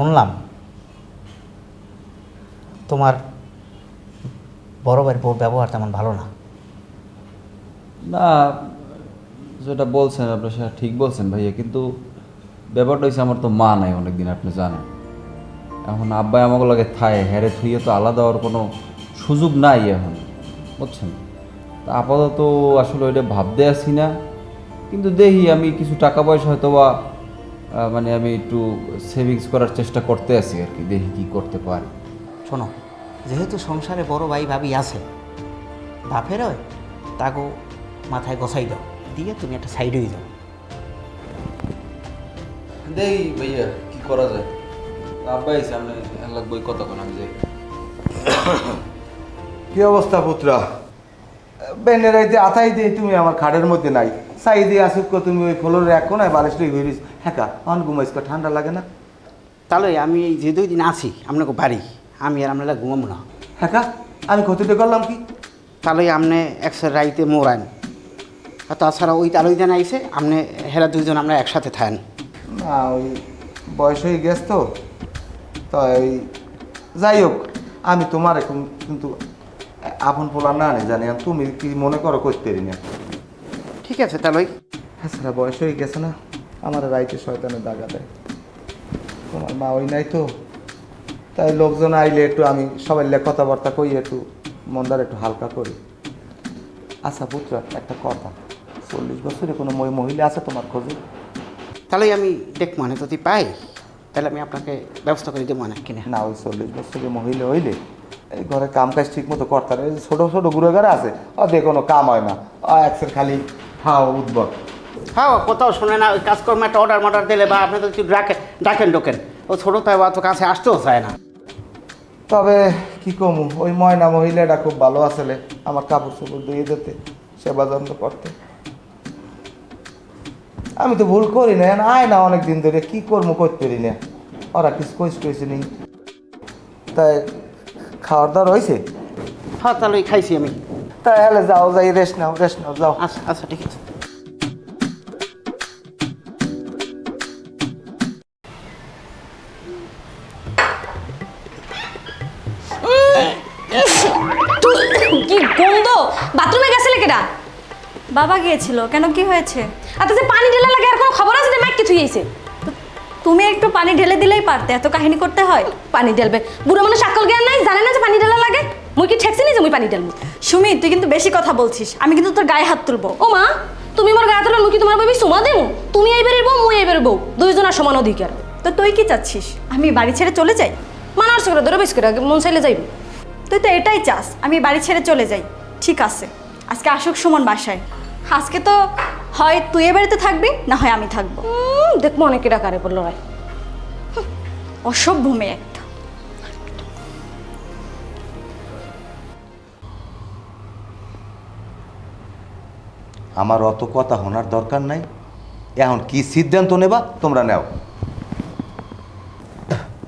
শুনলাম তোমার বড় ভাইয়ের বউর ব্যবহার তেমন ভালো না। না, যেটা বলছেন আপনি সেটা ঠিক বলছেন ভাইয়া, কিন্তু ব্যাপারটা হচ্ছে আমার তো মা নাই অনেকদিন, আপনি জানেন। এখন আব্বাই আমাকে লাগে থায় হ্যারে থুইয়ে তো আলাদা হওয়ার কোনো সুযোগ নাই এখন, বুঝছেন। তা আপাতত আসলে ওইটা ভাবতে আসি না, কিন্তু দেখি আমি কিছু টাকা পয়সা হয়তো বা মানে আমি একটু সেভিংস করার চেষ্টা করতে আছি আর কি, দেখি কী করতে পারি। শোনো, যেহেতু সংসারে বড় ভাই ভাবি আছে, বাপের হয় তাকে মাথায় গছাই দাও, দিয়ে তুমি একটা সাইড হয়ে যাও। দেখি ভাইয়া কি করা যায়। আব্বাই সামনে লাগবে কতক্ষণ আমি যাই। কি অবস্থা পুত্রা? বেনের রাইতে আতাই দিয়ে তুমি আমার খাটের মধ্যে নাই, সাই দিয়ে আসুক তুমি ওই ফ্লোরের এক কোনায় বালিশটাই ঘুরিস। হ্যাঁ কা অন ঘুমাইস, ঠান্ডা লাগে না? তাহলে আমি এই যে 2 দিন আছি আপনাকে বাড়ি, আমি আর আপনারা ঘুমাবো না। হ্যাঁ কা আমি ক্ষতিটা করলাম কি? তাহলে আপনি একসাথে রাইতে মোড়ান, আর তাছাড়া ওই তালই দেন আইসে আপনি হেরা 2 জন আমরা একসাথে থাকেন। না ওই বয়স হয়ে গেছ তো, তাই যাই হোক আমি তোমার এখন কিন্তু আপন পোলা না জানি, আর তুমি কি মনে করো করতে পারি না। ঠিক আছে তাহলে হ্যাঁ স্যার বয়স হয়ে গেছে না, আমার রাইতে শয়তানের দাগা দেয়। তোমার মা ওই নাই তো, তাই লোকজন আইলে একটু আমি সবাই কথাবার্তা কই, একটু মনদার একটু হালকা করি। আচ্ছা পুত্র একটা কথা, 40 বছরে কোনো মহিলা আছে তোমার খোঁজে? তাহলে আমি দেখ মানে যদি পাই তাহলে আমি আপনাকে ব্যবস্থা করে দেবো অনেক কিনে। না ওই 40 বছরের মহিলা হইলে এই ঘরে কাম কাজ ঠিক মতো করতে পারে। ছোটো ছোটো ঘুরে আছে ওদের কোনো কাম হয় না, একসের খালি হাও উদ্ভট। হ্যাঁ কোথাও শোনে না, ওই কাজকর্মে একটা অর্ডার দিলে বা আপনি তো একটু ডাকেন ডোকেন, ও ছোটো তাই অত কাছে আসতেও চায় না। তবে কি কমু, ওই ময়না মহিলাটা খুব ভালো আসলে, আমার কাপড় চোপড় ধুয়ে দিতে, সেবা যত্ন করতে। আমি তো ভুল করি না, আয় না অনেক দিন ধরে, কি করবো করতে পারি না। ওরা কিছু কইছে নি, তাই খাওয়ার দাওয়ার হয়েছে? হ্যাঁ তাহলে খাইছি আমি। তাহলে যাও, যাই রেস্ট নাও যাও। আচ্ছা আচ্ছা ঠিক আছে। কি গন্ধ! বাথরুমে গেছিলে কেডা? বাবা গিয়েছিল। কেন, কি হয়েছে? আর যে পানি ঢেলে লাগে আর কোনো খবর আছে যে মাইক কি থুইয়েছে? তুমি একটু পানি ঢেলে দিলেই পারতে, এত কাহিনী করতে হয়? পানি ঢেলবে, বুড়ো মানুষ আকল জ্ঞান নাই, জানে না যে পানি ঢেলা লাগে? মুই কি ঠেকছি নি যে মুই পানি ঢেলবো? সুমি, তুই কিন্তু বেশি কথা বলছিস, আমি কিন্তু তোর গায়ে হাত তুলবো। ও মা, তুমি আমার গায়ে তুলো, মুই কি তোমার ভাবি সুমা দেবো? তুমি এই বেরের বউ, মুই এই বেরের বউ, দুইজনের সমান অধিকার। তো তুই কি চাচ্ছিস, আমি বাড়ি ছেড়ে চলে যাই? মানার করে ধরে বেশ করে মন চাইলে যাইব। তুই তো এটাই চাস আমি বাড়ি ছেড়ে চলে যাই। ঠিক আছে, আজকে আসুক সুমন বাসায়। আজকে তো হয় তুই এ বাড়িতে থাকবি, না হয় আমি থাকবো। দেখবো অনেকে ডাকারে বললো রায়, অসভ্য মেয়ে একটা। আমার অত কথা শোনার দরকার নাই, এখন কি সিদ্ধান্ত নেবা তোমরা নেও।